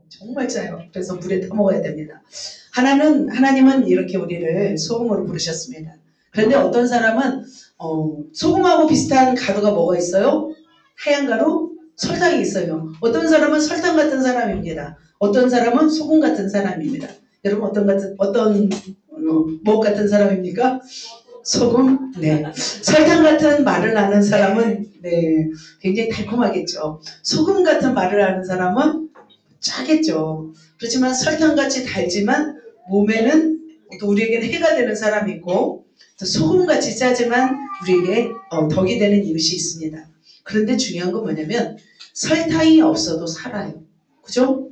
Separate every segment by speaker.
Speaker 1: 정말 짜요. 그래서 물에 타먹어야 됩니다. 하나님은 이렇게 우리를 소금으로 부르셨습니다. 그런데 어떤 사람은 소금하고 비슷한 가루가 뭐가 있어요? 하얀 가루? 설탕이 있어요. 어떤 사람은 설탕 같은 사람입니다. 어떤 사람은 소금 같은 사람입니다. 여러분 어떤 뭐 같은 사람입니까? 소금? 네. 설탕 같은 말을 하는 사람은 네, 굉장히 달콤하겠죠. 소금 같은 말을 하는 사람은 짜겠죠. 그렇지만 설탕같이 달지만 몸에는 또 우리에게는 해가 되는 사람이 있고 또 소금같이 짜지만 우리에게 덕이 되는 이웃이 있습니다. 그런데 중요한 건 뭐냐면 설탕이 없어도 살아요. 그죠?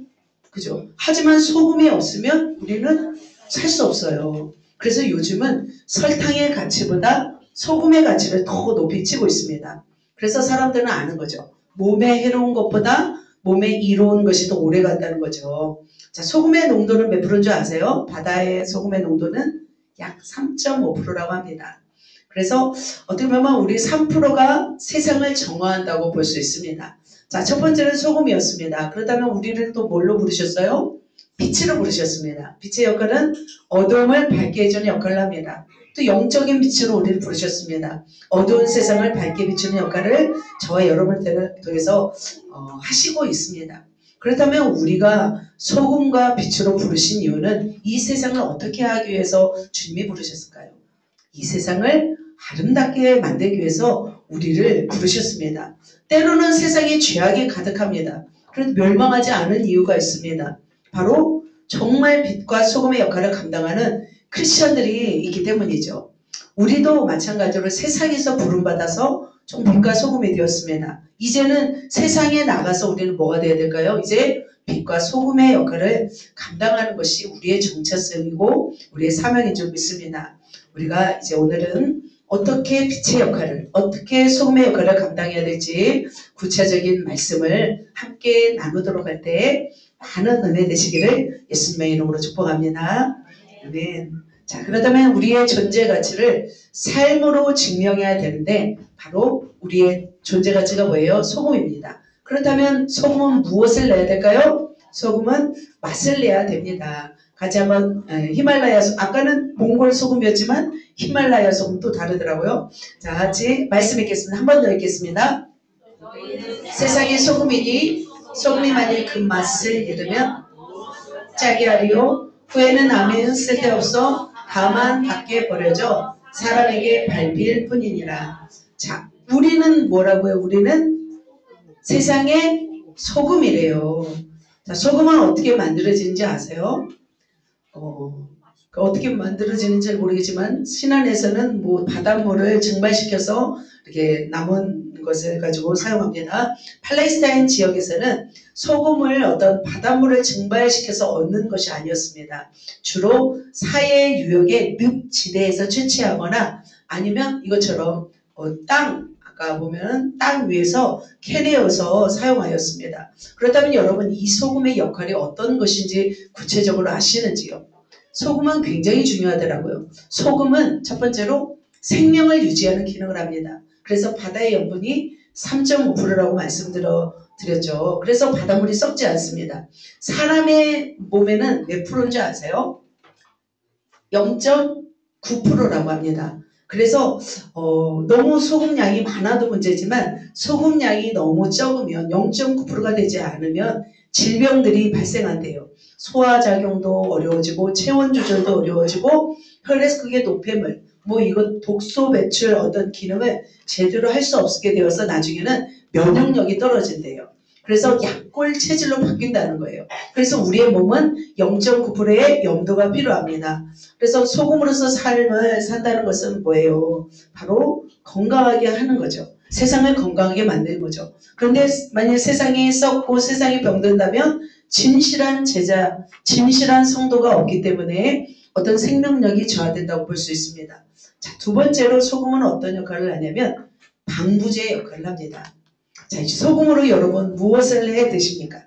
Speaker 1: 그죠? 하지만 소금이 없으면 우리는 살 수 없어요. 그래서 요즘은 설탕의 가치보다 소금의 가치를 더 높이 치고 있습니다. 그래서 사람들은 아는 거죠. 몸에 해로운 것보다 몸에 이로운 것이 더 오래 간다는 거죠. 자, 소금의 농도는 몇 프로인 줄 아세요? 바다의 소금의 농도는 약 3.5%라고 합니다. 그래서 어떻게 보면 우리 3%가 세상을 정화한다고 볼 수 있습니다. 자, 첫 번째는 소금이었습니다. 그렇다면 우리를 또 뭘로 부르셨어요? 빛으로 부르셨습니다. 빛의 역할은 어두움을 밝게 해주는 역할을 합니다. 또 영적인 빛으로 우리를 부르셨습니다. 어두운 세상을 밝게 비추는 역할을 저와 여러분을 통해서 하시고 있습니다. 그렇다면 우리가 소금과 빛으로 부르신 이유는 이 세상을 어떻게 하기 위해서 주님이 부르셨을까요? 이 세상을 아름답게 만들기 위해서 우리를 부르셨습니다. 때로는 세상에 죄악이 가득합니다. 그런데 멸망하지 않은 이유가 있습니다. 바로 정말 빛과 소금의 역할을 감당하는 크리스천들이 있기 때문이죠. 우리도 마찬가지로 세상에서 부름받아서 좀 빛과 소금이 되었습니다. 이제는 세상에 나가서 우리는 뭐가 되어야 될까요? 이제 빛과 소금의 역할을 감당하는 것이 우리의 정체성이고 우리의 사명인 줄 믿습니다. 우리가 이제 오늘은 어떻게 빛의 역할을, 어떻게 소금의 역할을 감당해야 될지 구체적인 말씀을 함께 나누도록 할 때 많은 은혜 되시기를 예수님의 이름으로 축복합니다. 아멘. 자, 그렇다면 우리의 존재 가치를 삶으로 증명해야 되는데 바로 우리의 존재 가치가 뭐예요? 소금입니다. 그렇다면 소금은 무엇을 내야 될까요? 소금은 맛을 내야 됩니다. 같이 한번 히말라야 소금, 아까는 몽골 소금이었지만 히말라야 소금 또 다르더라고요. 자, 같이 말씀 읽겠습니다. 한 번 더 읽겠습니다. 세상의 소금이니 소금이 만일 그 맛을 잃으면 짜게 하리요. 후에는 남에는 쓸데없어 다만 밖에 버려져 사람에게 밟힐 뿐이니라. 자, 우리는 뭐라고요? 우리는 세상의 소금이래요. 자, 소금은 어떻게 만들어지는지 아세요? 어떻게 만들어지는지 잘 모르겠지만 신안에서는 뭐 바닷물을 증발시켜서 이렇게 남은 것을 가지고 사용합니다. 팔레스타인 지역에서는 소금을 어떤 바닷물을 증발시켜서 얻는 것이 아니었습니다. 주로 사해 유역의 늪지대에서 채취하거나 아니면 이것처럼 아까 보면 땅 위에서 캐내어서 사용하였습니다. 그렇다면 여러분 이 소금의 역할이 어떤 것인지 구체적으로 아시는지요? 소금은 굉장히 중요하더라고요. 소금은 첫 번째로 생명을 유지하는 기능을 합니다. 그래서 바다의 염분이 3.5%라고 말씀드렸죠. 그래서 바닷물이 썩지 않습니다. 사람의 몸에는 몇 프로인 줄 아세요? 0.9%라고 합니다. 그래서 너무 소금량이 많아도 문제지만 소금량이 너무 적으면 0.9%가 되지 않으면 질병들이 발생한대요. 소화작용도 어려워지고 체온 조절도 어려워지고 혈액속의 노폐물 이거 독소 배출 어떤 기능을 제대로 할 수 없게 되어서 나중에는 면역력이 떨어진대요. 그래서 약골 체질로 바뀐다는 거예요. 그래서 우리의 몸은 0.9%의 염도가 필요합니다. 그래서 소금으로서 삶을 산다는 것은 뭐예요? 바로 건강하게 하는 거죠. 세상을 건강하게 만드는 거죠. 그런데 만약 세상이 썩고 세상이 병든다면 진실한 제자, 진실한 성도가 없기 때문에 어떤 생명력이 저하된다고 볼 수 있습니다. 자, 두 번째로 소금은 어떤 역할을 하냐면 방부제 역할을 합니다. 자, 이제 소금으로 여러분 무엇을 해 드십니까?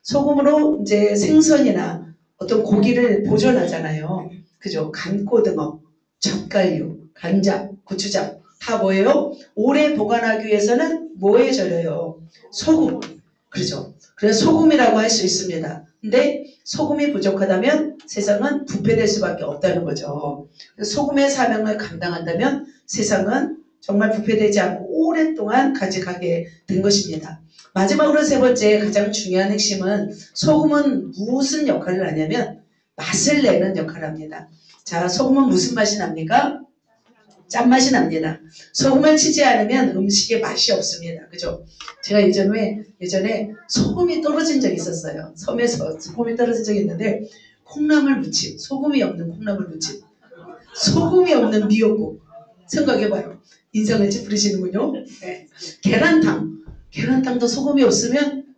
Speaker 1: 소금으로 이제 생선이나 어떤 고기를 보존하잖아요. 그죠? 간고등어, 젓갈류, 간장, 고추장 다 뭐예요? 오래 보관하기 위해서는 뭐에 절여요? 소금. 그렇죠? 그래서 소금이라고 할 수 있습니다. 근데 소금이 부족하다면 세상은 부패될 수밖에 없다는 거죠. 소금의 사명을 감당한다면 세상은 정말 부패되지 않고 오랫동안 가져가게 된 것입니다. 마지막으로 세 번째 가장 중요한 핵심은 소금은 무슨 역할을 하냐면 맛을 내는 역할을 합니다. 자, 소금은 무슨 맛이 납니까? 짠맛이 납니다. 소금을 치지 않으면 음식에 맛이 없습니다. 그죠? 제가 예전에 소금이 떨어진 적이 있었어요. 섬에서 소금이 떨어진 적이 있는데 콩나물 무침, 소금이 없는 콩나물 무침, 소금이 없는 미역국. 생각해봐요. 인상을 찌푸리시는군요. 네. 계란탕도 소금이 없으면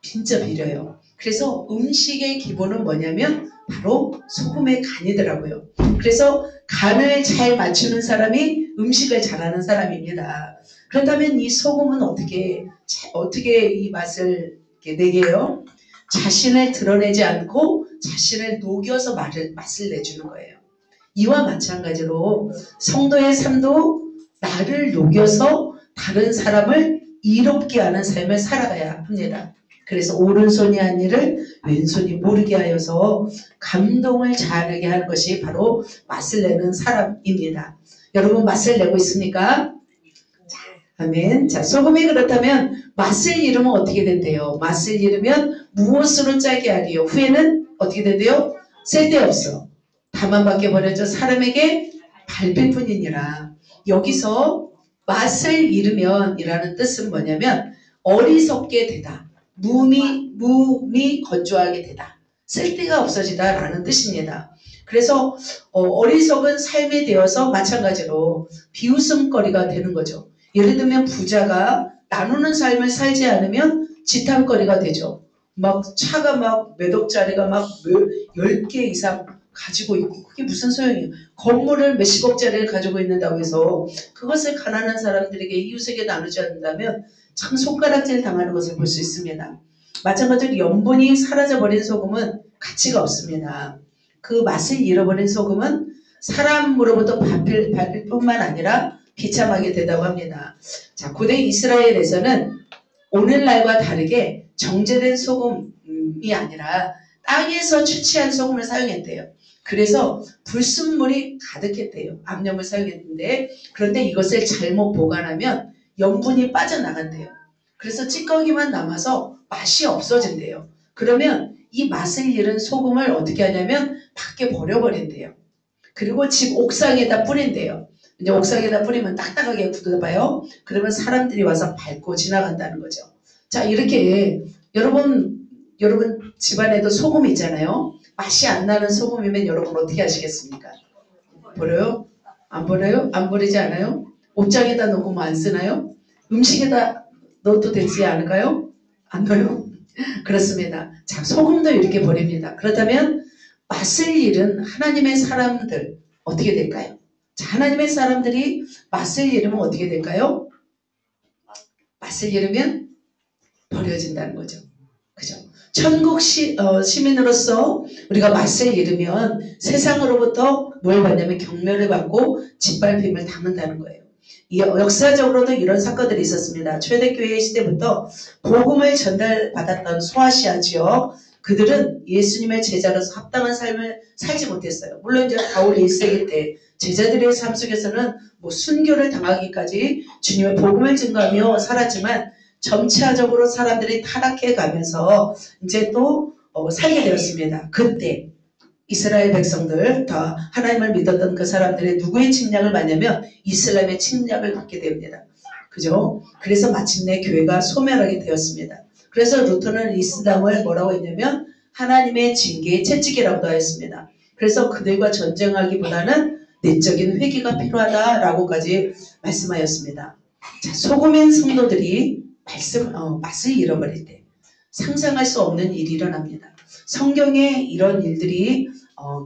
Speaker 1: 진짜 비려요. 그래서 음식의 기본은 뭐냐면 바로 소금의 간이더라고요. 그래서 간을 잘 맞추는 사람이 음식을 잘하는 사람입니다. 그렇다면 이 소금은 어떻게 이 맛을 내게 해요? 자신을 드러내지 않고 자신을 녹여서 맛을 내주는 거예요. 이와 마찬가지로 성도의 삶도 나를 녹여서 다른 사람을 이롭게 하는 삶을 살아가야 합니다. 그래서 오른손이 한 일을 왼손이 모르게 하여서 감동을 자아내게 하는 것이 바로 맛을 내는 사람입니다. 여러분 맛을 내고 있습니까? 자, 아멘. 자, 소금이 그렇다면 맛을 잃으면 어떻게 된대요? 맛을 잃으면 무엇으로 짜게 하리요? 후에는 어떻게 된대요? 쓸데없어. 다만 밖에 버려져 사람에게 밟힐 뿐이니라. 여기서 맛을 잃으면 이라는 뜻은 뭐냐면 어리석게 되다. 무미 건조하게 되다. 쓸데가 없어지다 라는 뜻입니다. 그래서 어리석은 삶에 되어서 마찬가지로 비웃음거리가 되는 거죠. 예를 들면 부자가 나누는 삶을 살지 않으면 지탄거리가 되죠. 막 차가 막 몇 억짜리가 막 10개 이상 가지고 있고 그게 무슨 소용이에요. 건물을 몇십억짜리를 가지고 있는다고 해서 그것을 가난한 사람들에게 이웃에게 나누지 않는다면 참 손가락질 당하는 것을 볼 수 있습니다. 마찬가지로 염분이 사라져버린 소금은 가치가 없습니다. 그 맛을 잃어버린 소금은 사람으로부터 밟힐 뿐만 아니라 비참하게 된다고 합니다. 자, 고대 이스라엘에서는 오늘날과 다르게 정제된 소금이 아니라 땅에서 채취한 소금을 사용했대요. 그래서 불순물이 가득했대요. 압력을 사용했는데 그런데 이것을 잘못 보관하면 염분이 빠져나간대요. 그래서 찌꺼기만 남아서 맛이 없어진대요. 그러면 이 맛을 잃은 소금을 어떻게 하냐면 밖에 버려버린대요. 그리고 집 옥상에다 뿌린대요. 이제 옥상에다 뿌리면 딱딱하게 굳어봐요. 그러면 사람들이 와서 밟고 지나간다는 거죠. 자, 이렇게 여러분 집안에도 소금이 있잖아요. 맛이 안 나는 소금이면 여러분 어떻게 하시겠습니까? 버려요? 안 버려요? 안 버리지 않아요? 옷장에다 놓고 뭐 안 쓰나요? 음식에다 넣어도 되지 않을까요? 안 넣어요? 그렇습니다. 자, 소금도 이렇게 버립니다. 그렇다면 맛을 잃은 하나님의 사람들 어떻게 될까요? 자, 하나님의 사람들이 맛을 잃으면 어떻게 될까요? 맛을 잃으면 버려진다는 거죠. 그죠? 천국 시민으로서 우리가 맛을 잃으면 세상으로부터 뭘 받냐면 경멸을 받고 짓밟힘을 당한다는 거예요. 역사적으로도 이런 사건들이 있었습니다. 초대교회 시대부터 복음을 전달받았던 소아시아 지역 그들은 예수님의 제자로서 합당한 삶을 살지 못했어요. 물론 이제 바울 1세기 때 제자들의 삶 속에서는 뭐 순교를 당하기까지 주님의 복음을 증거하며 살았지만 점차적으로 사람들이 타락해 가면서 이제 또 살게 되었습니다. 그때 이스라엘 백성들 다 하나님을 믿었던 그 사람들의 누구의 침략을 받냐면 이슬람의 침략을 받게 됩니다. 그죠? 그래서 마침내 교회가 소멸하게 되었습니다. 그래서 루터는 이슬람을 뭐라고 했냐면 하나님의 징계의 채찍이라고도 하였습니다. 그래서 그들과 전쟁하기보다는 내적인 회개가 필요하다라고까지 말씀하였습니다. 자, 소금인 성도들이 맛을 잃어버릴 때 상상할 수 없는 일이 일어납니다. 성경에 이런 일들이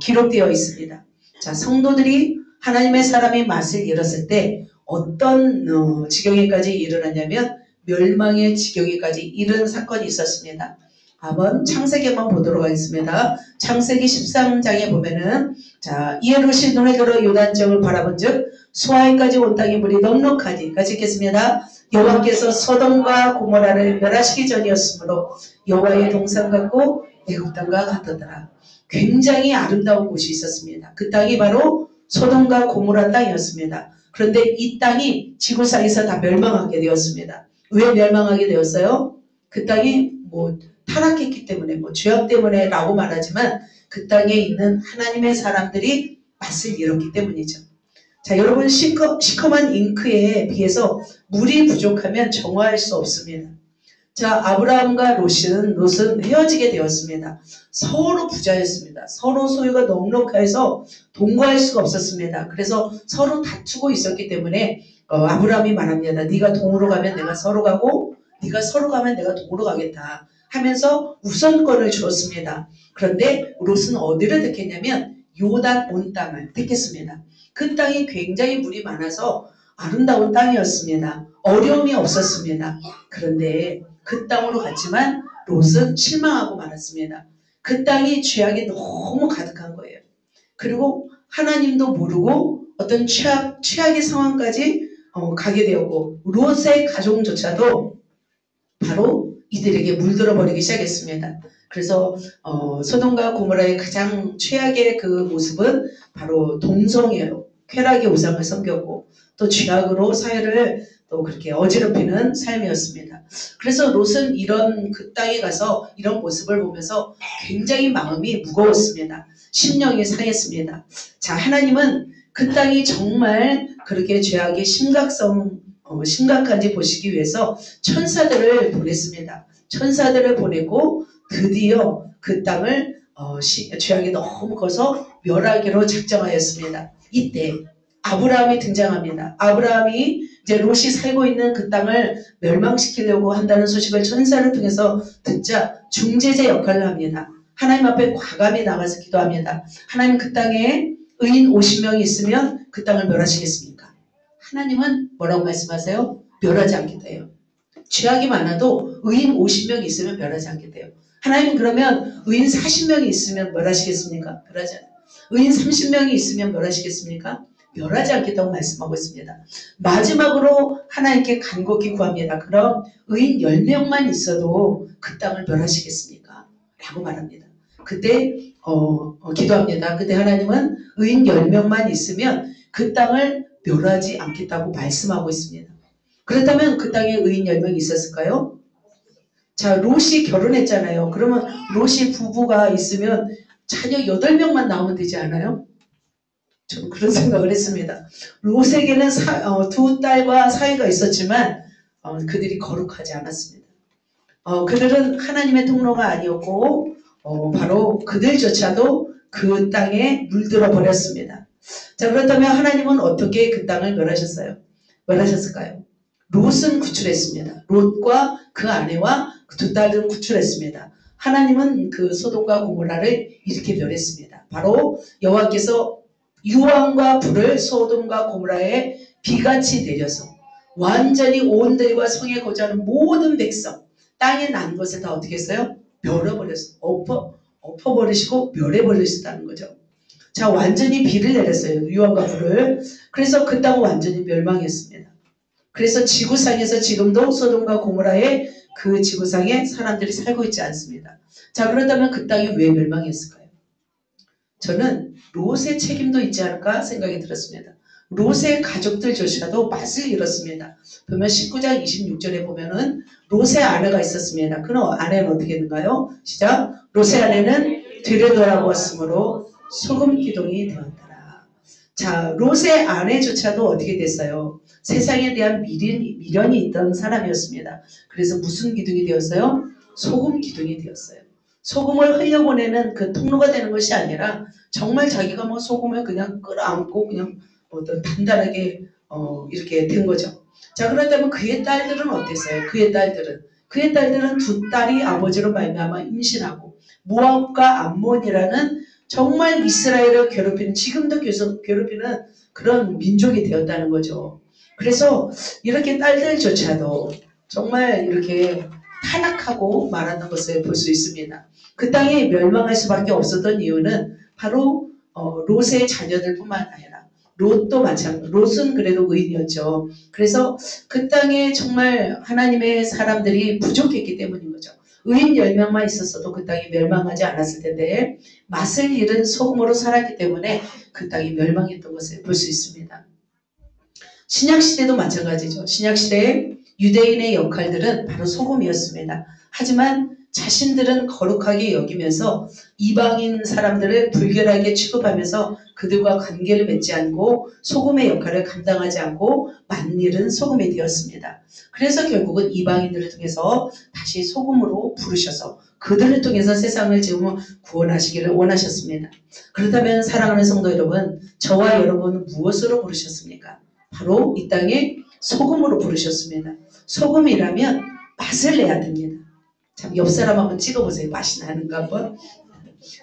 Speaker 1: 기록되어 있습니다. 자, 성도들이 하나님의 사람이 맛을 잃었을 때 어떤 지경에까지 일어나냐면 멸망의 지경에까지 이른 사건이 있었습니다. 한번 창세기 한번 보도록 하겠습니다. 창세기 13장에 보면은 자, 이에롯이 눈에 들어 요단지역을 바라본즉 수아에까지 온 땅의 물이 넉넉하니 같이 읽겠습니다. 여호와께서 소돔과 고모라를 멸하시기 전이었으므로 여호와의 동산 같고 애굽 땅과 같더라. 굉장히 아름다운 곳이 있었습니다. 그 땅이 바로 소돔과 고모라 땅이었습니다. 그런데 이 땅이 지구상에서 다 멸망하게 되었습니다. 왜 멸망하게 되었어요? 그 땅이 타락했기 때문에 죄악 때문에라고 말하지만 그 땅에 있는 하나님의 사람들이 맛을 잃었기 때문이죠. 자, 여러분 시커먼 잉크에 비해서 물이 부족하면 정화할 수 없습니다. 자, 아브라함과 롯은 헤어지게 되었습니다. 서로 부자였습니다. 서로 소유가 넉넉해서 동거할 수가 없었습니다. 그래서 서로 다투고 있었기 때문에 아브라함이 말합니다. 네가 동으로 가면 내가 서로 가고 네가 서로 가면 내가 동으로 가겠다 하면서 우선권을 주었습니다. 그런데 롯은 어디를 택했냐면 요단 온 땅을 택했습니다. 그 땅이 굉장히 물이 많아서 아름다운 땅이었습니다. 어려움이 없었습니다. 그런데 그 땅으로 갔지만 롯은 실망하고 말았습니다. 그 땅이 죄악이 너무 가득한 거예요. 그리고 하나님도 모르고 어떤 최악의 상황까지 가게 되었고 롯의 가족조차도 바로 이들에게 물들어 버리기 시작했습니다. 그래서 소돔과 고모라의 가장 최악의 그 모습은 바로 동성애로 쾌락의 우상을 섬겼고 또 죄악으로 사회를 또 그렇게 어지럽히는 삶이었습니다. 그래서 롯은 그 땅에 가서 이런 모습을 보면서 굉장히 마음이 무거웠습니다. 심령이 상했습니다. 자, 하나님은 그 땅이 정말 그렇게 죄악의 심각한지 보시기 위해서 천사들을 보냈습니다. 천사들을 보내고 드디어 그 땅을 죄악이 너무 커서 멸하기로 작정하였습니다. 이때 아브라함이 등장합니다. 아브라함이 이제 롯이 살고 있는 그 땅을 멸망시키려고 한다는 소식을 천사를 통해서 듣자 중재자 역할을 합니다. 하나님 앞에 과감히 나가서 기도합니다. 하나님 그 땅에 의인 50명이 있으면 그 땅을 멸하시겠습니까? 하나님은 뭐라고 말씀하세요? 멸하지 않겠대요. 죄악이 많아도 의인 50명이 있으면 멸하지 않겠대요. 하나님은 그러면 의인 40명이 있으면 멸하시겠습니까? 멸하지 않아요. 의인 30명이 있으면 멸하시겠습니까? 멸하지 않겠다고 말씀하고 있습니다. 마지막으로 하나님께 간곡히 구합니다. 그럼 의인 10명만 있어도 그 땅을 멸하시겠습니까? 라고 말합니다. 그때 기도합니다. 그때 하나님은 의인 10명만 있으면 그 땅을 멸하지 않겠다고 말씀하고 있습니다. 그렇다면 그 땅에 의인 10명이 있었을까요? 자, 롯이 결혼했잖아요. 그러면 롯이 부부가 있으면 자녀 8명만 나오면 되지 않아요? 저는 그런 생각을 했습니다. 롯에게는 두 딸과 사위가 있었지만 그들이 거룩하지 않았습니다. 그들은 하나님의 통로가 아니었고 바로 그들조차도 그 땅에 물들어 버렸습니다. 자, 그렇다면 하나님은 어떻게 그 땅을 멸하셨을까요? 롯은 구출했습니다. 롯과 그 아내와 그 두 딸은 구출했습니다. 하나님은 그 소돔과 고모라를 이렇게 멸했습니다. 바로 여호와께서 유황과 불을 소돔과 고모라에 비같이 내려서 완전히 온 들과 성에 거주하는 모든 백성, 땅에 난 것을 다 어떻게 했어요? 멸어버렸어요. 엎어버리시고 멸해버리셨다는 거죠. 자, 완전히 비를 내렸어요. 유황과 불을. 그래서 그 땅은 완전히 멸망했습니다. 그래서 지구상에서 지금도 소돔과 고모라의 그 지구상에 사람들이 살고 있지 않습니다. 자, 그렇다면 그 땅이 왜 멸망했을까요? 저는 롯의 책임도 있지 않을까 생각이 들었습니다. 롯의 가족들조차도 맛을 잃었습니다. 보면 19장 26절에 보면은 롯의 아내가 있었습니다. 그 아내는 어떻게 했는가요? 시작. 롯의 아내는 뒤를 돌아보았으므로 소금 기둥이 되었더라. 자, 롯의 아내조차도 어떻게 됐어요? 세상에 대한 미련이 있던 사람이었습니다. 그래서 무슨 기둥이 되었어요? 소금 기둥이 되었어요. 소금을 흘려보내는 그 통로가 되는 것이 아니라 정말 자기가 소금을 그냥 끌어안고 그냥 어떤 단단하게 이렇게 된 거죠. 자, 그렇다면 그의 딸들은 어땠어요? 그의 딸들은 두 딸이 아버지로 말미암아 임신하고 모압과 암몬이라는 정말 이스라엘을 괴롭히는, 지금도 계속 괴롭히는 그런 민족이 되었다는 거죠. 그래서 이렇게 딸들조차도 정말 이렇게 타락하고 말하는 것을 볼 수 있습니다. 그 땅이 멸망할 수밖에 없었던 이유는 바로 롯의 자녀들뿐만 아니라 롯도 마찬가지. 롯은 그래도 의인이었죠. 그래서 그 땅에 정말 하나님의 사람들이 부족했기 때문인 거죠. 의인 10명만 있었어도 그 땅이 멸망하지 않았을 텐데 맛을 잃은 소금으로 살았기 때문에 그 땅이 멸망했던 것을 볼 수 있습니다. 신약시대도 마찬가지죠. 신약시대에 유대인의 역할들은 바로 소금이었습니다. 하지만 자신들은 거룩하게 여기면서 이방인 사람들을 불결하게 취급하면서 그들과 관계를 맺지 않고 소금의 역할을 감당하지 않고 만일은 소금이 되었습니다. 그래서 결국은 이방인들을 통해서 다시 소금으로 부르셔서 그들을 통해서 세상을 지금 구원하시기를 원하셨습니다. 그렇다면 사랑하는 성도 여러분, 저와 여러분은 무엇으로 부르셨습니까? 바로 이 땅에 소금으로 부르셨습니다. 소금이라면 맛을 내야 됩니다. 참, 옆 사람 한번 찍어보세요. 맛이 나는가 한번.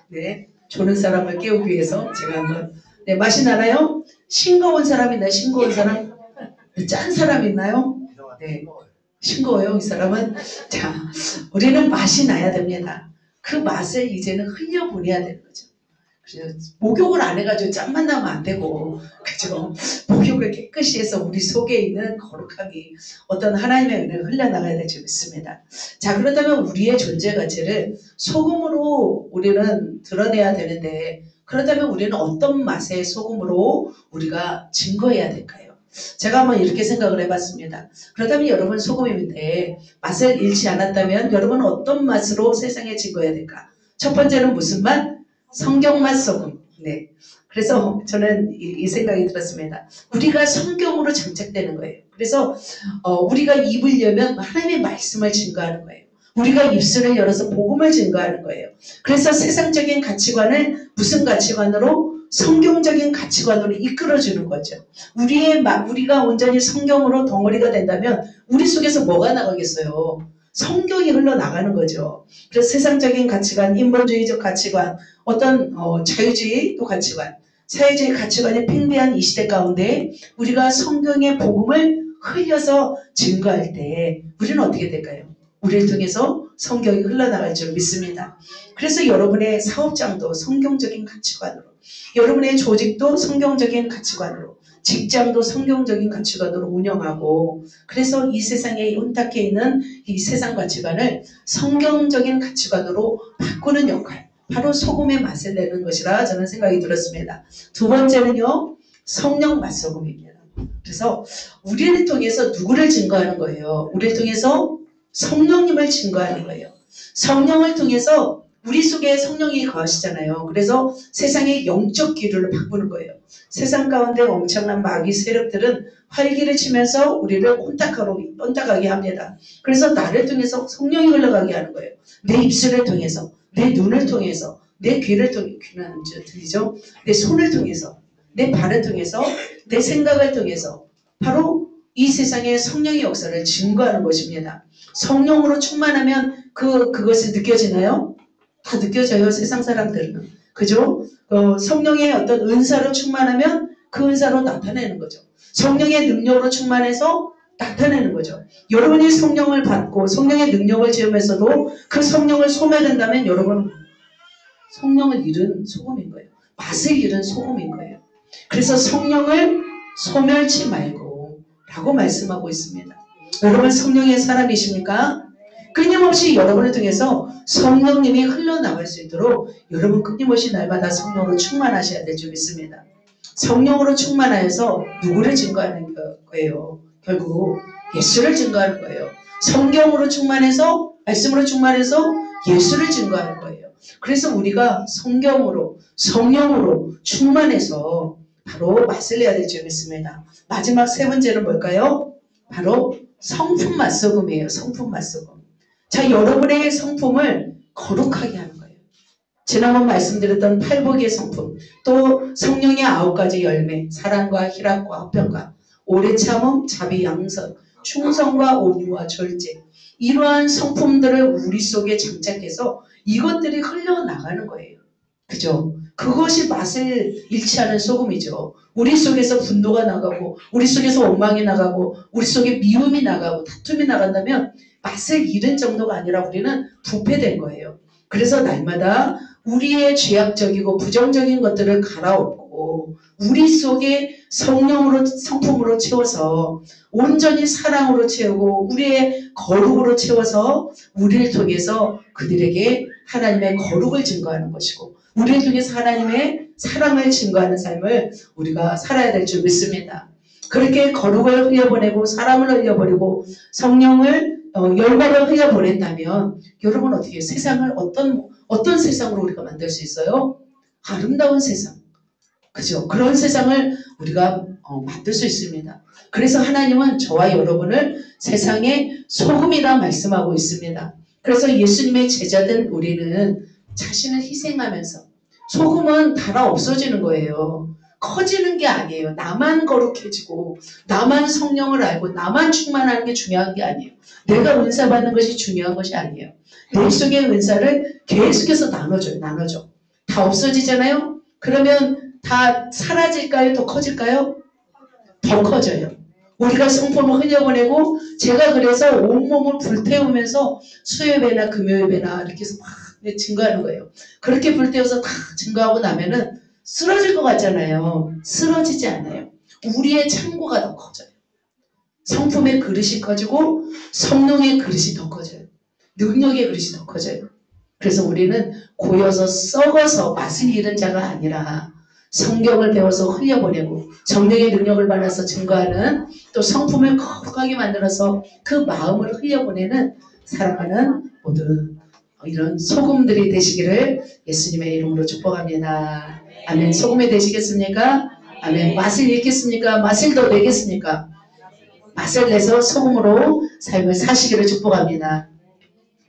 Speaker 1: 네, 조는 사람을 깨우기 위해서 제가 한번. 네, 맛이 나나요? 싱거운 사람 있나요? 싱거운 사람? 짠 사람 있나요? 네, 싱거워요, 이 사람은. 자, 우리는 맛이 나야 됩니다. 그 맛을 이제는 흘려보내야 되는 거죠. 목욕을 안 해가지고 짠만 나면 안 되고, 그죠? 목욕을 깨끗이 해서 우리 속에 있는 거룩함이 어떤 하나님의 은혜가 흘러나가야 될 줄 믿습니다. 자, 그렇다면 우리의 존재 가치를 소금으로 우리는 드러내야 되는데, 그렇다면 우리는 어떤 맛의 소금으로 우리가 증거해야 될까요? 제가 한번 이렇게 생각을 해봤습니다. 그렇다면 여러분 소금인데 맛을 잃지 않았다면 여러분은 어떤 맛으로 세상에 증거해야 될까? 첫 번째는 무슨 맛? 성경맛 소금. 네. 그래서 저는 이 생각이 들었습니다. 우리가 성경으로 장착되는 거예요. 그래서 우리가 입으려면 하나님의 말씀을 증거하는 거예요. 우리가 입술을 열어서 복음을 증거하는 거예요. 그래서 세상적인 가치관을 무슨 가치관으로? 성경적인 가치관으로 이끌어주는 거죠. 우리가 온전히 성경으로 덩어리가 된다면 우리 속에서 뭐가 나가겠어요? 성경이 흘러나가는 거죠. 그래서 세상적인 가치관, 인본주의적 가치관, 어떤 자유주의 또 가치관, 사회주의 가치관이 팽배한 이 시대 가운데 우리가 성경의 복음을 흘려서 증거할 때 우리는 어떻게 될까요? 우리를 통해서 성경이 흘러나갈 줄 믿습니다. 그래서 여러분의 사업장도 성경적인 가치관으로, 여러분의 조직도 성경적인 가치관으로, 직장도 성경적인 가치관으로 운영하고, 그래서 이 세상에 혼탁해 있는 이 세상 가치관을 성경적인 가치관으로 바꾸는 역할, 바로 소금의 맛을 내는 것이라 저는 생각이 들었습니다. 두 번째는요, 성령 맛소금입니다. 그래서 우리를 통해서 누구를 증거하는 거예요? 우리를 통해서 성령님을 증거하는 거예요. 성령을 통해서 우리 속에 성령이 거하시잖아요. 그래서 세상의 영적 기류를 바꾸는 거예요. 세상 가운데 엄청난 마귀 세력들은 활기를 치면서 우리를 혼탁하게 합니다. 그래서 나를 통해서 성령이 흘러가게 하는 거예요. 내 입술을 통해서, 내 눈을 통해서, 내 귀를 통해서, 귀는 들리죠? 내 손을 통해서, 내 발을 통해서, 내 생각을 통해서 바로 이 세상의 성령의 역사를 증거하는 것입니다. 성령으로 충만하면 그것이 느껴지나요? 다 느껴져요, 세상 사람들은. 그죠? 성령의 어떤 은사로 충만하면 그 은사로 나타내는 거죠. 성령의 능력으로 충만해서 나타내는 거죠. 여러분이 성령을 받고 성령의 능력을 지으면서도 그 성령을 소멸한다면 여러분 성령을 잃은 소금인 거예요. 맛을 잃은 소금인 거예요. 그래서 성령을 소멸치 말고 라고 말씀하고 있습니다. 여러분 성령의 사람이십니까? 끊임없이 여러분을 통해서 성령님이 흘러나갈 수 있도록 여러분 끊임없이 날마다 성령으로 충만하셔야 될 줄 믿습니다. 성령으로 충만하여서 누구를 증거하는 거예요? 결국 예수를 증거하는 거예요. 성경으로 충만해서 말씀으로 충만해서 예수를 증거하는 거예요. 그래서 우리가 성경으로 성령으로 충만해서 바로 맛을 내야 될 줄 믿습니다. 마지막 세 번째는 뭘까요? 바로 성품 맛소금이에요. 성품 맛소금. 자, 여러분의 성품을 거룩하게 하는 거예요. 지난번 말씀드렸던 팔복의 성품, 또 성령의 9가지 열매, 사랑과 희락과 화평과 오래 참음, 자비, 양선, 충성과 온유와 절제, 이러한 성품들을 우리 속에 장착해서 이것들이 흘러나가는 거예요. 그죠? 그것이 맛을 잃지 않은 소금이죠. 우리 속에서 분노가 나가고 우리 속에서 원망이 나가고 우리 속에 미움이 나가고 다툼이 나간다면 맛을 잃은 정도가 아니라 우리는 부패된 거예요. 그래서 날마다 우리의 죄악적이고 부정적인 것들을 갈아엎고 우리 속에 성령으로 성품으로 채워서 온전히 사랑으로 채우고 우리의 거룩으로 채워서 우리를 통해서 그들에게 하나님의 거룩을 증거하는 것이고 우리를 통해서 하나님의 사랑을 증거하는 삶을 우리가 살아야 될 줄 믿습니다. 그렇게 거룩을 흘려보내고 사랑을 흘려보내고 성령을 열매를 흘려보낸다면 여러분 어떻게 해요? 세상을 어떤 세상으로 우리가 만들 수 있어요? 아름다운 세상. 그죠? 그런 세상을 우리가 만들 수 있습니다. 그래서 하나님은 저와 여러분을 세상의 소금이라 말씀하고 있습니다. 그래서 예수님의 제자된 우리는 자신을 희생하면서 소금은 달아 없어지는 거예요. 커지는 게 아니에요. 나만 거룩해지고 나만 성령을 알고 나만 충만하는 게 중요한 게 아니에요. 내가 은사 받는 것이 중요한 것이 아니에요. 내 속의 은사를 계속해서 나눠줘요. 다 없어지잖아요. 그러면 다 사라질까요? 더 커질까요? 더 커져요. 우리가 성품을 흘려보내고 제가 그래서 온몸을 불태우면서 수요예배나 금요예배나 이렇게 해서 막 증거하는 거예요. 그렇게 불태워서 다 증거하고 나면은 쓰러질 것 같잖아요. 쓰러지지 않아요. 우리의 창고가 더 커져요. 성품의 그릇이 커지고 성령의 그릇이 더 커져요. 능력의 그릇이 더 커져요. 그래서 우리는 고여서 썩어서 맛을 잃은 자가 아니라 성경을 배워서 흘려보내고 성령의 능력을 받아서 증거하는 또 성품을 거룩하게 만들어서 그 마음을 흘려보내는 사랑하는 모든 이런 소금들이 되시기를 예수님의 이름으로 축복합니다. 아멘. 소금이 되시겠습니까? 아멘. 맛을 잃겠습니까? 맛을 더 내겠습니까? 맛을 내서 소금으로 삶을 사시기를 축복합니다.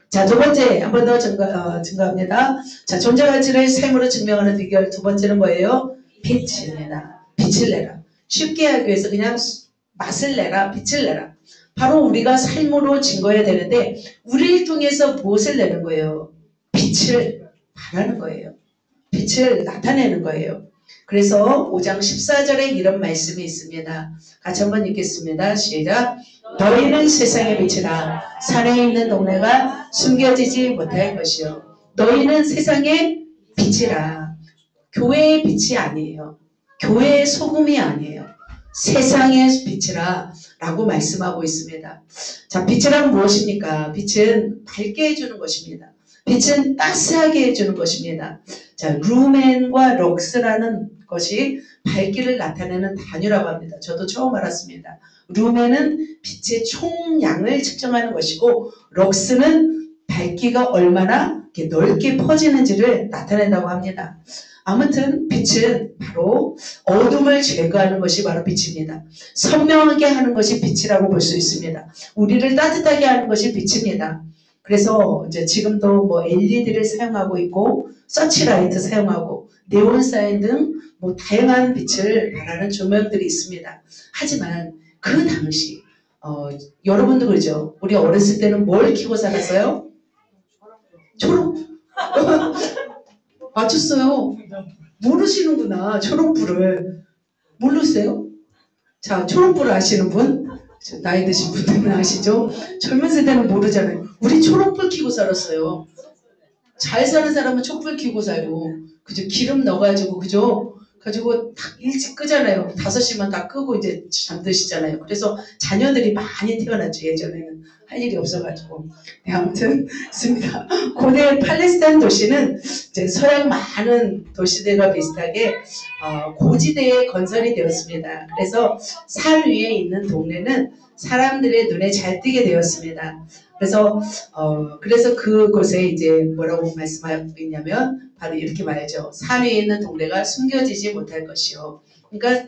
Speaker 1: 자, 두 번째, 한 번 더 증거합니다. 자, 존재 가치를 삶으로 증명하는 비결 두 번째는 뭐예요? 빛을 내라. 빛을 내라. 쉽게 하기 위해서 그냥 맛을 내라. 빛을 내라. 바로 우리가 삶으로 증거해야 되는데 우리를 통해서 무엇을 내는 거예요? 빛을 발하는 거예요. 빛을 나타내는 거예요. 그래서 5장 14절에 이런 말씀이 있습니다. 같이 한번 읽겠습니다. 시작. 너희는 세상의 빛이라. 산에 있는 동네가 숨겨지지 못할 것이요. 너희는 세상의 빛이라. 교회의 빛이 아니에요. 교회의 소금이 아니에요. 세상의 빛이라 라고 말씀하고 있습니다. 자, 빛이란 무엇입니까? 빛은 밝게 해주는 것입니다. 빛은 따스하게 해주는 것입니다. 자, 루멘과 럭스라는 것이 밝기를 나타내는 단위라고 합니다. 저도 처음 알았습니다. 루멘은 빛의 총량을 측정하는 것이고 럭스는 밝기가 얼마나 넓게 퍼지는지를 나타낸다고 합니다. 아무튼 빛은 바로 어둠을 제거하는 것이 바로 빛입니다. 선명하게 하는 것이 빛이라고 볼 수 있습니다. 우리를 따뜻하게 하는 것이 빛입니다. 그래서 이제 지금도 뭐 LED를 사용하고 있고 서치라이트 사용하고 네온사인 등 뭐 다양한 빛을 발하는 조명들이 있습니다. 하지만 그 당시 여러분도 그러죠. 우리 어렸을 때는 뭘 켜고 살았어요? 초록. 맞췄어요. 모르시는구나. 초록불을. 모르세요? 자, 초록불을 아시는 분? 나이 드신 분들은 아시죠? 젊은 세대는 모르잖아요. 우리 초록불 켜고 살았어요. 잘 사는 사람은 촛불 켜고 살고, 그죠? 기름 넣어가지고, 그죠? 가지고 딱 일찍 끄잖아요. 5시만 다 끄고 이제 잠드시잖아요. 그래서 자녀들이 많이 태어났죠. 예전에는 할 일이 없어가지고. 네, 아무튼 있습니다. 고대 팔레스타인 도시는 이제 서양 많은 도시들과 비슷하게 고지대에 건설이 되었습니다. 그래서 산 위에 있는 동네는 사람들의 눈에 잘 띄게 되었습니다. 그래서 그곳에 이제 뭐라고 말씀하고 있냐면 바로 이렇게 말하죠. 산 위에 있는 동네가 숨겨지지 못할 것이요. 그러니까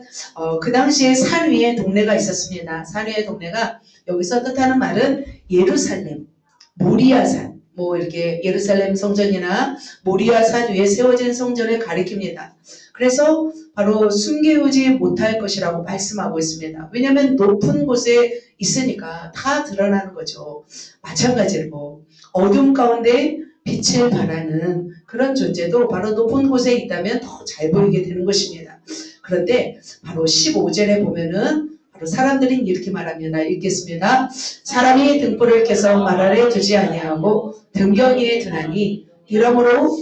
Speaker 1: 그 당시에 산 위에 동네가 있었습니다. 산 위에 동네가 여기서 뜻하는 말은 예루살렘, 모리아산, 뭐 이렇게 예루살렘 성전이나 모리아산 위에 세워진 성전을 가리킵니다. 그래서 바로 숨겨오지 못할 것이라고 말씀하고 있습니다. 왜냐하면 높은 곳에 있으니까 다 드러나는 거죠. 마찬가지로 어둠 가운데 빛을 발하는 그런 존재도 바로 높은 곳에 있다면 더 잘 보이게 되는 것입니다. 그런데 바로 15절에 보면은 바로 사람들이 이렇게 말합니다. 읽겠습니다. 사람이 등불을 켜서 말 아래 두지 아니하고 등경 위에 두나니 이러므로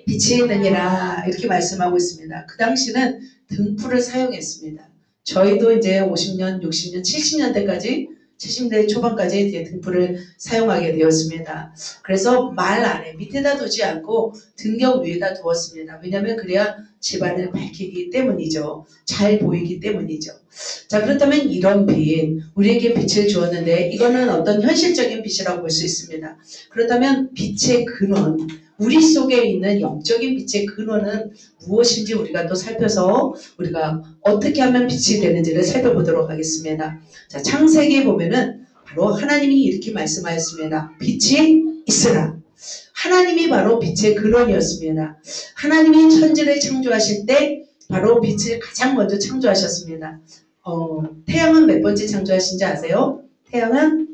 Speaker 1: 빛이 있느니라 이렇게 말씀하고 있습니다. 그 당시는 등불을 사용했습니다. 저희도 이제 50년, 60년, 70년대까지 70대 초반까지 이제 등불을 사용하게 되었습니다. 그래서 말 안에 밑에다 두지 않고 등경 위에다 두었습니다. 왜냐하면 그래야 집안을 밝히기 때문이죠. 잘 보이기 때문이죠. 자, 그렇다면 이런 빛, 우리에게 빛을 주었는데 이거는 어떤 현실적인 빛이라고 볼 수 있습니다. 그렇다면 빛의 근원, 우리 속에 있는 영적인 빛의 근원은 무엇인지 우리가 또 살펴서 우리가 어떻게 하면 빛이 되는지를 살펴보도록 하겠습니다. 자, 창세기에 보면은 바로 하나님이 이렇게 말씀하였습니다. 빛이 있으라. 하나님이 바로 빛의 근원이었습니다. 하나님이 천지를 창조하실 때 바로 빛을 가장 먼저 창조하셨습니다. 태양은 몇 번째 창조하신지 아세요? 태양은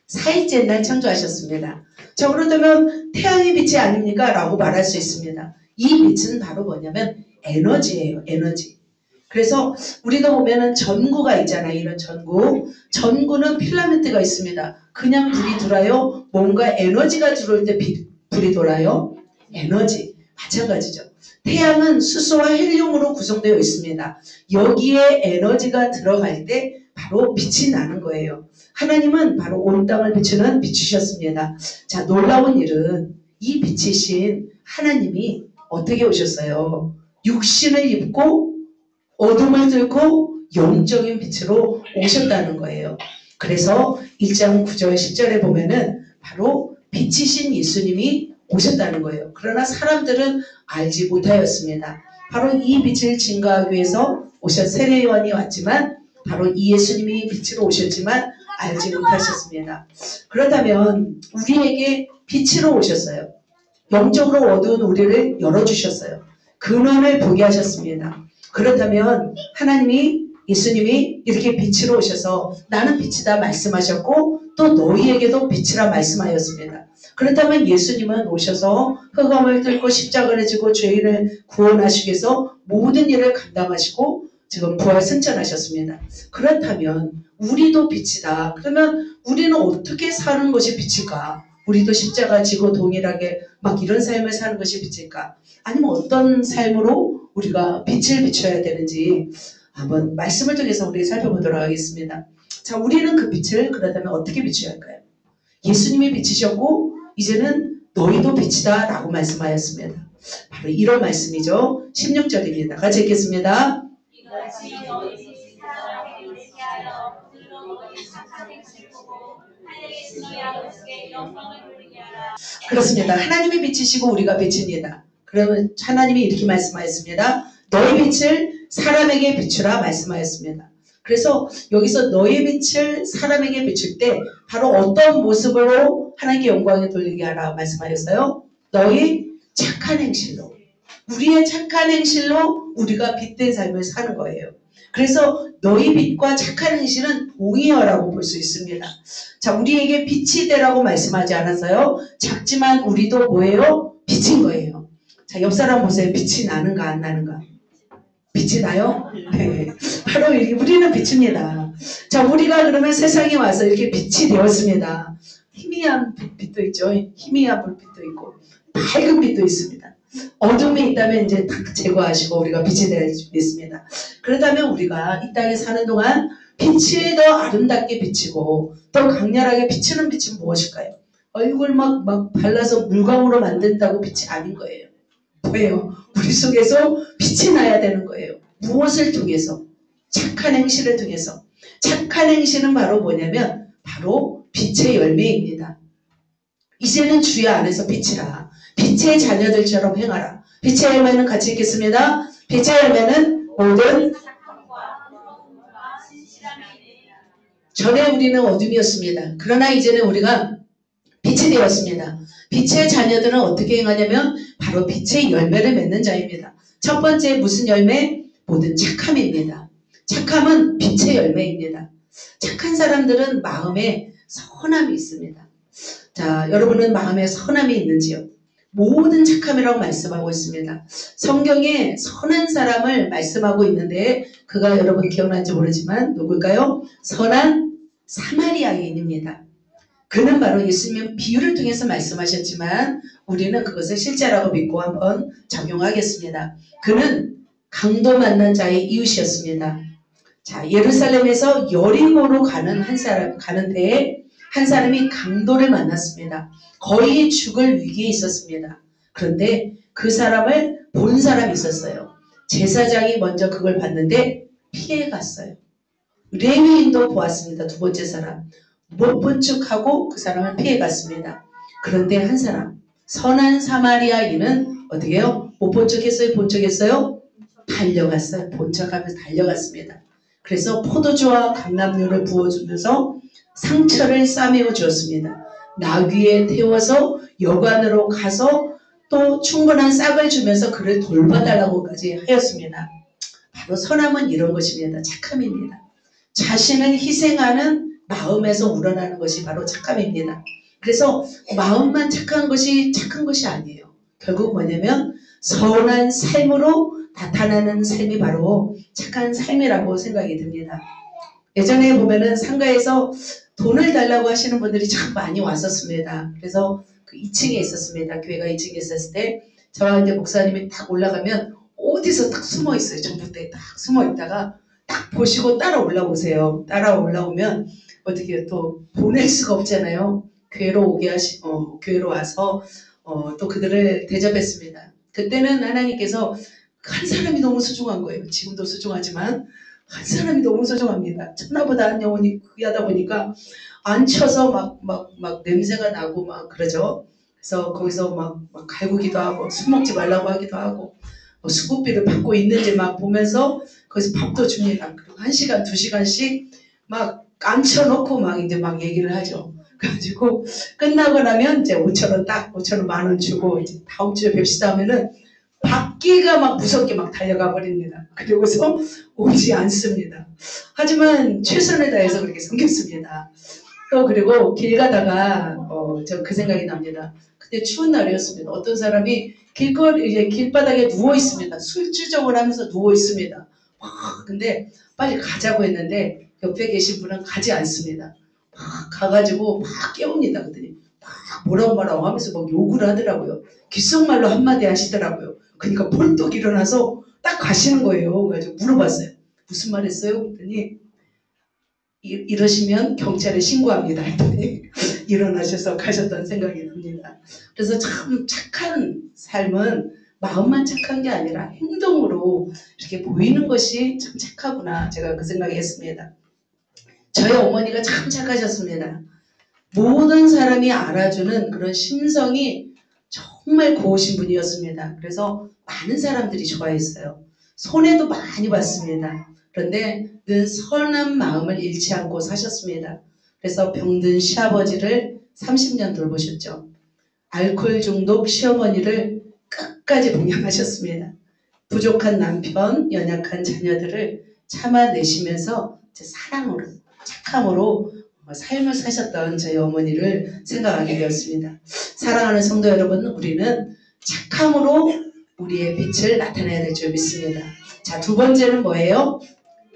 Speaker 1: 4일째 날 창조하셨습니다. 자, 그렇다면 태양의 빛이 아닙니까? 라고 말할 수 있습니다. 이 빛은 바로 뭐냐면 에너지예요. 에너지. 그래서 우리가 보면은 전구가 있잖아요. 이런 전구. 전구는 필라멘트가 있습니다. 그냥 불이 돌아요? 뭔가 에너지가 들어올 때 불이 돌아요? 에너지. 마찬가지죠. 태양은 수소와 헬륨으로 구성되어 있습니다. 여기에 에너지가 들어갈 때 바로 빛이 나는 거예요. 하나님은 바로 온 땅을 비추는 빛이셨습니다. 자, 놀라운 일은 이 빛이신 하나님이 어떻게 오셨어요? 육신을 입고 어둠을 뚫고 영적인 빛으로 오셨다는 거예요. 그래서 1장 9절 10절에 보면은 바로 빛이신 예수님이 오셨다는 거예요. 그러나 사람들은 알지 못하였습니다. 바로 이 빛을 증거하기 위해서 세례요한이 왔지만 바로 이 예수님이 빛으로 오셨지만 알지 못하셨습니다. 그렇다면 우리에게 빛으로 오셨어요. 영적으로 어두운 우리를 열어주셨어요. 근원을 보게 하셨습니다. 그렇다면 하나님이 예수님이 이렇게 빛으로 오셔서 나는 빛이다 말씀하셨고 또 너희에게도 빛이라 말씀하였습니다. 그렇다면 예수님은 오셔서 흑암을 뚫고 십자가를 지고 죄인을 구원하시기 위해서 모든 일을 감당하시고 지금 부활 승천하셨습니다. 그렇다면 우리도 빛이다. 그러면 우리는 어떻게 사는 것이 빛일까? 우리도 십자가 지고 동일하게 막 이런 삶을 사는 것이 빛일까? 아니면 어떤 삶으로 우리가 빛을 비춰야 되는지 한번 말씀을 통해서 우리 살펴보도록 하겠습니다. 자, 우리는 그 빛을 그렇다면 어떻게 비춰야 할까요? 예수님이 빛이셨고 이제는 너희도 빛이다 라고 말씀하였습니다. 바로 이런 말씀이죠. 16절입니다. 같이 읽겠습니다. 그렇습니다. 하나님이 빛이시고 우리가 빛입니다. 그러면 하나님이 이렇게 말씀하였습니다. 너희 빛을 사람에게 비추라 말씀하였습니다. 그래서 여기서 너희 빛을 사람에게 비출 때 바로 어떤 모습으로 하나님께 영광을 돌리게 하라 말씀하였어요? 너희 착한 행실로. 우리의 착한 행실로 우리가 빛된 삶을 사는 거예요. 그래서 너희 빛과 착한 행실은 동의어라고 볼 수 있습니다. 자, 우리에게 빛이 되라고 말씀하지 않았어요? 작지만 우리도 뭐예요? 빛인 거예요. 자, 옆 사람 보세요. 빛이 나는가 안 나는가? 빛이 나요? 네. 바로 우리는 빛입니다. 자, 우리가 그러면 세상에 와서 이렇게 빛이 되었습니다. 희미한 빛도 있죠. 희미한 불빛도 있고 밝은 빛도 있습니다. 어둠이 있다면 이제 다 제거하시고 우리가 빛이 될 수 있습니다. 그렇다면 우리가 이 땅에 사는 동안 빛이 더 아름답게 비치고 더 강렬하게 비치는 빛은 무엇일까요? 얼굴 막 발라서 물광으로 만든다고 빛이 아닌 거예요. 뭐예요? 우리 속에서 빛이 나야 되는 거예요. 무엇을 통해서? 착한 행실을 통해서. 착한 행실은 바로 뭐냐면 바로 빛의 열매입니다. 이제는 주의 안에서 빛이라. 빛의 자녀들처럼 행하라. 빛의 열매는 같이 읽겠습니다. 빛의 열매는 모든 전에 우리는 어둠이었습니다. 그러나 이제는 우리가 빛이 되었습니다. 빛의 자녀들은 어떻게 행하냐면 바로 빛의 열매를 맺는 자입니다. 첫 번째 무슨 열매? 모든 착함입니다. 착함은 빛의 열매입니다. 착한 사람들은 마음에 선함이 있습니다. 자, 여러분은 마음에 선함이 있는지요? 모든 착함이라고 말씀하고 있습니다. 성경에 선한 사람을 말씀하고 있는데 그가 여러분 기억나는지 모르지만 누굴까요? 선한 사마리아인입니다. 그는 바로 예수님은 비유를 통해서 말씀하셨지만 우리는 그것을 실제라고 믿고 한번 적용하겠습니다. 그는 강도 만난 자의 이웃이었습니다. 자, 예루살렘에서 여리고로 가는 데에 한 사람이 강도를 만났습니다. 거의 죽을 위기에 있었습니다. 그런데 그 사람을 본 사람이 있었어요. 제사장이 먼저 그걸 봤는데 피해 갔어요. 레위인도 보았습니다. 두 번째 사람. 못 본 척하고 그 사람을 피해 갔습니다. 그런데 한 사람, 선한 사마리아인은 어떻게 해요? 못 본 척 했어요? 본 척 했어요? 달려갔어요. 본 척하면서 달려갔습니다. 그래서 포도주와 감람류를 부어주면서 상처를 싸매어 주었습니다. 나귀에 태워서 여관으로 가서 또 충분한 싹을 주면서 그를 돌봐달라고까지 하였습니다. 바로 선함은 이런 것입니다. 착함입니다. 자신을 희생하는 마음에서 우러나는 것이 바로 착함입니다. 그래서 마음만 착한 것이 착한 것이 아니에요. 결국 뭐냐면 선한 삶으로 나타나는 삶이 바로 착한 삶이라고 생각이 듭니다. 예전에 보면은 상가에서 돈을 달라고 하시는 분들이 참 많이 왔었습니다. 그래서 그 2층에 있었습니다. 교회가 2층에 있었을 때 저와 이제 목사님이 딱 올라가면 어디서 딱 숨어 있어요. 전봇대에 딱 숨어 있다가 딱 보시고 따라 올라오세요. 따라 올라오면 어떻게 또 보낼 수가 없잖아요. 교회로 와서 또 그들을 대접했습니다. 그때는 하나님께서 한 사람이 너무 소중한 거예요. 지금도 소중하지만 한 사람이 너무 소중합니다. 천하보다 한 영혼이 귀하다 보니까 앉혀서 막 냄새가 나고 막 그러죠. 그래서 거기서 막 갈구기도 하고 술 먹지 말라고 하기도 하고 수급비를 받고 있는지 막 보면서 거기서 밥도 줍니다. 그리고 1시간, 2시간씩 막 앉혀놓고 막 이제 막 얘기를 하죠. 그래가지고 끝나고 나면 이제 5,000원 딱 5,000원 10,000원 주고 이제 다음 주에 뵙시다 하면은 받기가 막 무섭게 막 달려가 버립니다. 그리고서 오지 않습니다. 하지만 최선을 다해서 그렇게 섬겼습니다. 또 그리고 길 가다가 저 그 생각이 납니다. 그때 추운 날이었습니다. 어떤 사람이 길바닥에 누워 있습니다. 술주정을 하면서 누워 있습니다. 근데 빨리 가자고 했는데 옆에 계신 분은 가지 않습니다. 막 가가지고 막 깨웁니다. 그랬더니 막 뭐라고 하면서 막 욕을 하더라고요. 귓속말로 한마디 하시더라고요. 그러니까 벌떡 일어나서 딱 가시는 거예요. 그래서 물어봤어요. 무슨 말 했어요? 그랬더니 이러시면 경찰에 신고합니다. 했더니 일어나셔서 가셨던 생각이 듭니다. 그래서 참 착한 삶은 마음만 착한 게 아니라 행동으로 이렇게 보이는 것이 참 착하구나. 제가 그 생각을 했습니다. 저희 어머니가 참 착하셨습니다. 모든 사람이 알아주는 그런 심성이 정말 고우신 분이었습니다. 그래서 많은 사람들이 좋아했어요. 손해도 많이 봤습니다. 그런데 늘 선한 마음을 잃지 않고 사셨습니다. 그래서 병든 시아버지를 30년 돌보셨죠. 알코올 중독 시어머니를 끝까지 봉양하셨습니다. 부족한 남편, 연약한 자녀들을 참아내시면서 사랑으로, 착함으로 삶을 사셨던 저희 어머니를 생각하게 되었습니다. 사랑하는 성도 여러분, 우리는 착함으로 우리의 빛을 나타내야 될 줄 믿습니다. 자, 두 번째는 뭐예요?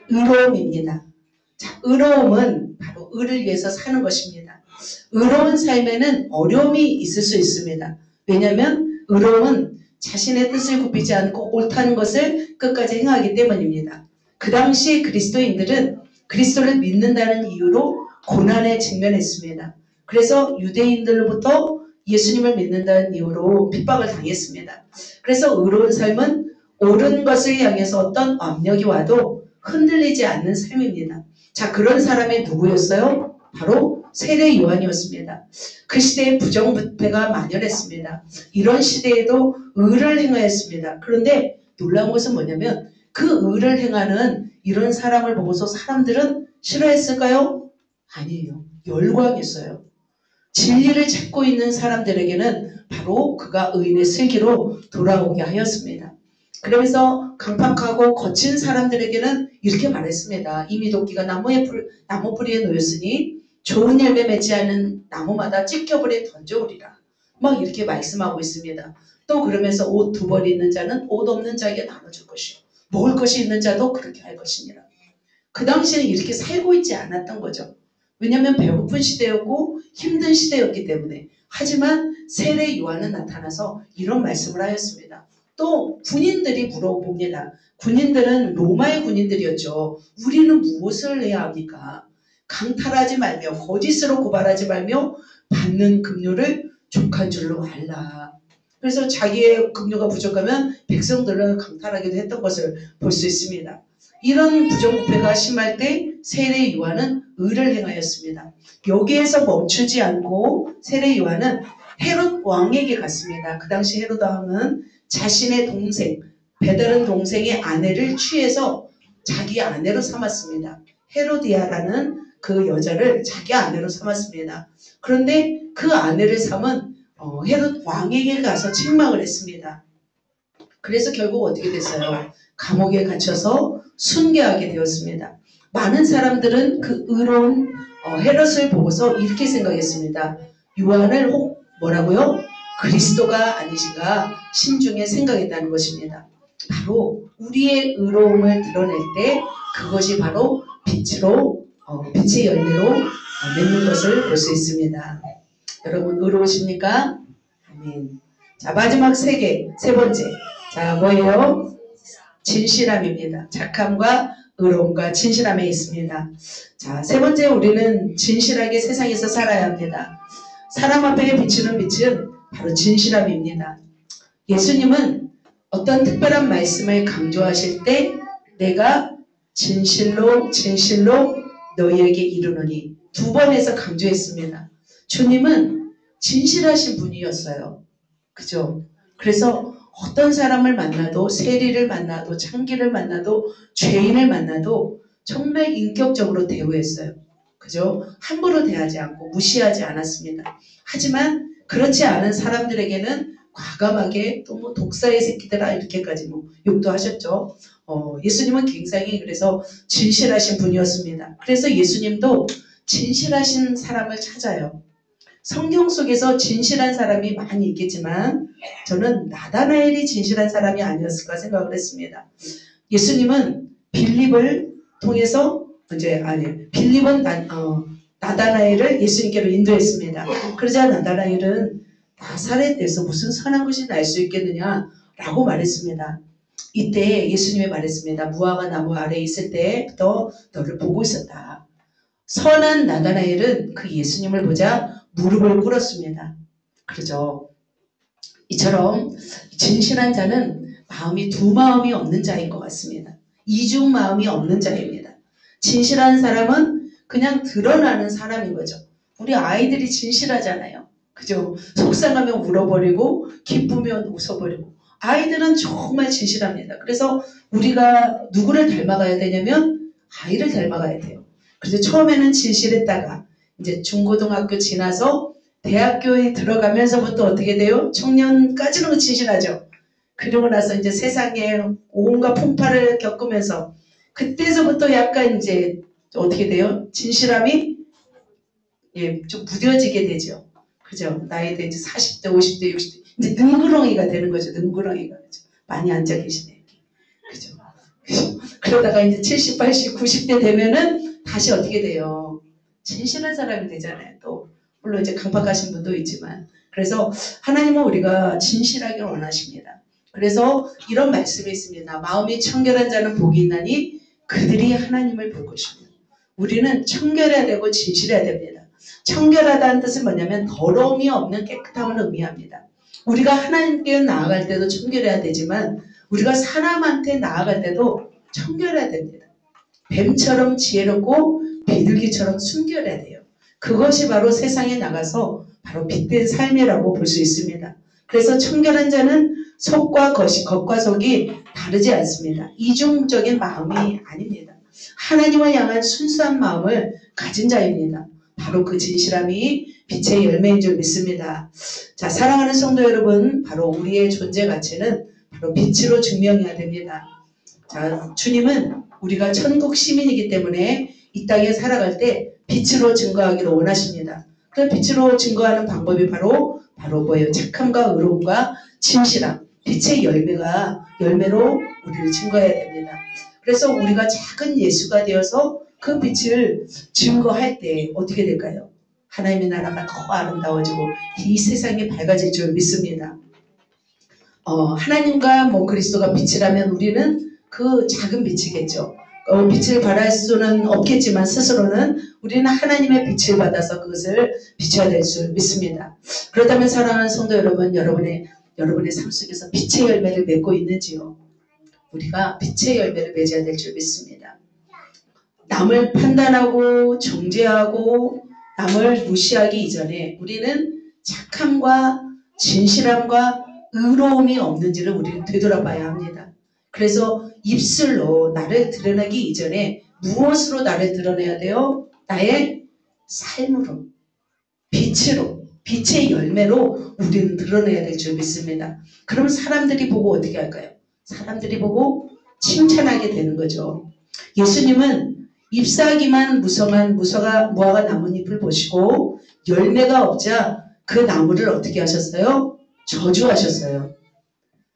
Speaker 1: 의로움입니다. 자, 의로움은 바로 의를 위해서 사는 것입니다. 의로운 삶에는 어려움이 있을 수 있습니다. 왜냐하면 의로움은 자신의 뜻을 굽히지 않고 옳다는 것을 끝까지 행하기 때문입니다. 그 당시 그리스도인들은 그리스도를 믿는다는 이유로 고난에 직면했습니다. 그래서 유대인들로부터 예수님을 믿는다는 이유로 핍박을 당했습니다. 그래서 의로운 삶은 옳은 것을 향해서 어떤 압력이 와도 흔들리지 않는 삶입니다. 자, 그런 사람이 누구였어요? 바로 세례 요한이었습니다. 그 시대에 부정부패가 만연했습니다. 이런 시대에도 의를 행하였습니다. 그런데 놀라운 것은 뭐냐면 그 의를 행하는 이런 사람을 보고서 사람들은 싫어했을까요? 아니에요. 열광했어요. 진리를 찾고 있는 사람들에게는 바로 그가 의인의 슬기로 돌아오게 하였습니다. 그러면서 강팍하고 거친 사람들에게는 이렇게 말했습니다. 이미 도끼가 나무 뿌리에 놓였으니 좋은 열매 맺지 않은 나무마다 찢겨버려 던져오리라. 막 이렇게 말씀하고 있습니다. 또 그러면서 옷 2벌 있는 자는 옷 없는 자에게 나눠줄 것이요. 먹을 것이 있는 자도 그렇게 할 것이니라. 그 당시에는 이렇게 살고 있지 않았던 거죠. 왜냐하면 배고픈 시대였고 힘든 시대였기 때문에. 하지만 세례 요한은 나타나서 이런 말씀을 하였습니다. 또 군인들이 물어봅니다. 군인들은 로마의 군인들이었죠. 우리는 무엇을 해야 합니까? 강탈하지 말며 거짓으로 고발하지 말며 받는 급료를 족한 줄로 알라. 그래서 자기의 급료가 부족하면 백성들은 강탈하기도 했던 것을 볼 수 있습니다. 이런 부정부패가 심할 때 세례 요한은 의를 행하였습니다. 여기에서 멈추지 않고 세례 요한은 헤롯 왕에게 갔습니다. 그 당시 헤롯 왕은 자신의 동생, 배다른 동생의 아내를 취해서 자기 아내로 삼았습니다. 헤로디아라는 그 여자를 자기 아내로 삼았습니다. 그런데 그 아내를 삼은 헤롯 왕에게 가서 책망을 했습니다. 그래서 결국 어떻게 됐어요? 감옥에 갇혀서 순교하게 되었습니다. 많은 사람들은 그 의로운 헤롯을 보고서 이렇게 생각했습니다. 요한을 혹 뭐라고요? 그리스도가 아니신가 심중에 생각했다는 것입니다. 바로 우리의 의로움을 드러낼 때 그것이 바로 빛의 열매로 맺는 것을 볼 수 있습니다. 여러분 의로우십니까? 아멘. 자, 마지막 세 번째. 자, 뭐예요? 진실함입니다. 착함과 의로움과 진실함에 있습니다. 자, 세 번째 우리는 진실하게 세상에서 살아야 합니다. 사람 앞에 비추는 빛은 바로 진실함입니다. 예수님은 어떤 특별한 말씀을 강조하실 때 내가 진실로 너희에게 이르노니 두 번에서 강조했습니다. 주님은 진실하신 분이었어요. 그죠? 그래서 어떤 사람을 만나도 세리를 만나도 창기를 만나도 죄인을 만나도 정말 인격적으로 대우했어요. 그죠? 함부로 대하지 않고 무시하지 않았습니다. 하지만 그렇지 않은 사람들에게는 과감하게 또 뭐 독사의 새끼들아 이렇게까지 뭐 욕도 하셨죠. 예수님은 굉장히 그래서 진실하신 분이었습니다. 그래서 예수님도 진실하신 사람을 찾아요. 성경 속에서 진실한 사람이 많이 있겠지만 저는 나다나엘이 진실한 사람이 아니었을까 생각을 했습니다. 예수님은 빌립을 통해서 빌립은 나다나엘을 예수님께로 인도했습니다. 그러자 나다나엘은 나사렛에서 무슨 선한 것이 날 수 있겠느냐라고 말했습니다. 이때 예수님이 말했습니다. 무화과 나무 아래에 있을 때부터 너를 보고 있었다. 선한 나다나엘은 그 예수님을 보자 무릎을 꿇었습니다. 그러죠. 이처럼 진실한 자는 두 마음이 없는 자인 것 같습니다. 이중 마음이 없는 자입니다. 진실한 사람은 그냥 드러나는 사람인 거죠. 우리 아이들이 진실하잖아요. 그죠? 속상하면 울어버리고 기쁘면 웃어버리고 아이들은 정말 진실합니다. 그래서 우리가 누구를 닮아가야 되냐면 아이를 닮아가야 돼요. 그래서 처음에는 진실했다가 이제 중고등학교 지나서 대학교에 들어가면서부터 어떻게 돼요? 청년까지는 진실하죠. 그러고 나서 이제 세상에 온갖 풍파를 겪으면서 그때서부터 약간 이제 어떻게 돼요? 진실함이 좀 무뎌지게 되죠. 그죠? 나이도 이제 40대, 50대, 60대 이제 능구렁이가 되는 거죠. 능구렁이가. 그죠? 많이 앉아 계시네. 그죠? 그러다가 이제 70, 80, 90대 되면은 다시 어떻게 돼요? 진실한 사람이 되잖아요. 또 물론 이제 강박하신 분도 있지만 그래서 하나님은 우리가 진실하기를 원하십니다. 그래서 이런 말씀이 있습니다. 마음이 청결한 자는 복이 있나니 그들이 하나님을 볼 것입니다. 우리는 청결해야 되고 진실해야 됩니다. 청결하다는 뜻은 뭐냐면 더러움이 없는 깨끗함을 의미합니다. 우리가 하나님께 나아갈 때도 청결해야 되지만 우리가 사람한테 나아갈 때도 청결해야 됩니다. 뱀처럼 지혜롭고 비둘기처럼 순결해야 돼요. 그것이 바로 세상에 나가서 바로 빛된 삶이라고 볼 수 있습니다. 그래서 청결한 자는 속과 겉과 속이 다르지 않습니다. 이중적인 마음이 아닙니다. 하나님을 향한 순수한 마음을 가진 자입니다. 바로 그 진실함이 빛의 열매인 줄 믿습니다. 자, 사랑하는 성도 여러분, 바로 우리의 존재 가치는 바로 빛으로 증명해야 됩니다. 자, 주님은 우리가 천국 시민이기 때문에 이 땅에 살아갈 때 빛으로 증거하기를 원하십니다. 그 빛으로 증거하는 방법이 바로 뭐예요? 착함과 의로움과 진실함, 빛의 열매로 우리를 증거해야 됩니다. 그래서 우리가 작은 예수가 되어서 그 빛을 증거할 때 어떻게 될까요? 하나님의 나라가 더 아름다워지고 이 세상이 밝아질 줄 믿습니다. 하나님과 그리스도가 빛이라면 우리는 그 작은 빛이겠죠. 빛을 발할 수는 없겠지만 스스로는 우리는 하나님의 빛을 받아서 그것을 비춰야 될 줄 믿습니다. 그렇다면 사랑하는 성도 여러분, 여러분의 삶 속에서 빛의 열매를 맺고 있는지요? 우리가 빛의 열매를 맺어야 될 줄 믿습니다. 남을 판단하고 정죄하고 남을 무시하기 이전에 우리는 착함과 진실함과 의로움이 없는지를 우리는 되돌아봐야 합니다. 그래서 입술로 나를 드러내기 이전에 무엇으로 나를 드러내야 돼요? 나의 삶으로, 빛으로, 빛의 열매로 우리는 드러내야 될 줄 믿습니다. 그러면 사람들이 보고 어떻게 할까요? 사람들이 보고 칭찬하게 되는 거죠. 예수님은 잎사귀만 무화과 나뭇잎을 보시고 열매가 없자 그 나무를 어떻게 하셨어요? 저주하셨어요.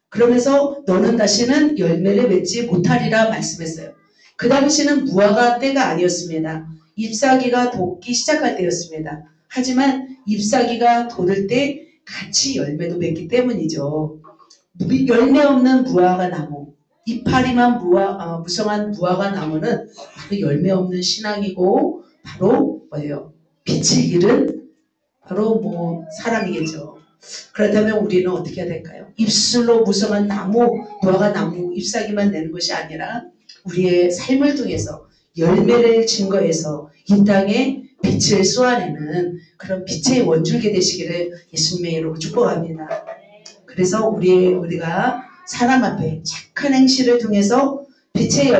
Speaker 1: 그러면서 너는 다시는 열매를 맺지 못하리라 말씀했어요. 그 당시는 무화과 때가 아니었습니다. 잎사귀가 돋기 시작할 때였습니다. 하지만 잎사귀가 돋을 때 같이 열매도 맺기 때문이죠. 열매 없는 무화과 나무, 이파리만 무성한 무화과 나무는 바로 열매 없는 신앙이고 바로 뭐예요? 빛을 잃은 바로 사람이겠죠. 그렇다면 우리는 어떻게 해야 될까요? 입술로 무성한 무화과 나무 잎사귀만 내는 것이 아니라 우리의 삶을 통해서 열매를 증거해서 이 땅에 빛을 쏘아내는 그런 빛의 원줄기 되시기를 예수님의 이름으로 축복합니다. 그래서 우리가 사람 앞에 착한 행실을 통해서 빛의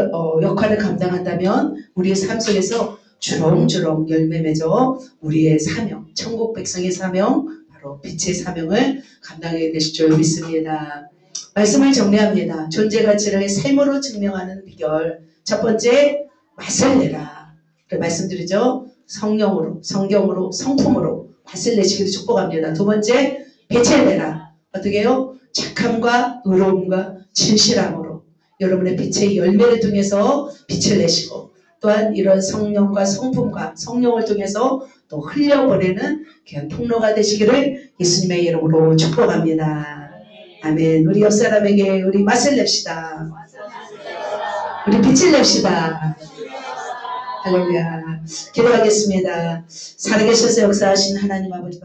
Speaker 1: 역할을 감당한다면 우리의 삶 속에서 주렁주렁 열매 맺어 우리의 사명, 천국 백성의 사명, 바로 빛의 사명을 감당하게 되실 줄 믿습니다. 말씀을 정리합니다. 존재 가치를 삶으로 증명하는 비결. 첫 번째, 맛을 내라. 말씀드리죠. 성령으로, 성경으로, 성품으로 맛을 내시기를 축복합니다. 두 번째, 빛을 내라. 어떻게 해요? 착함과 의로움과 진실함으로 여러분의 빛의 열매를 통해서 빛을 내시고 또한 이런 성령과 성품과 성령을 통해서 또 흘려보내는 귀한 통로가 되시기를 예수님의 이름으로 축복합니다. 아멘. 우리 옆사람에게 우리 맛을 냅시다. 우리 빛을 냅시다. 할렐루야. 기도하겠습니다. 살아계셔서 역사하신 하나님 아버지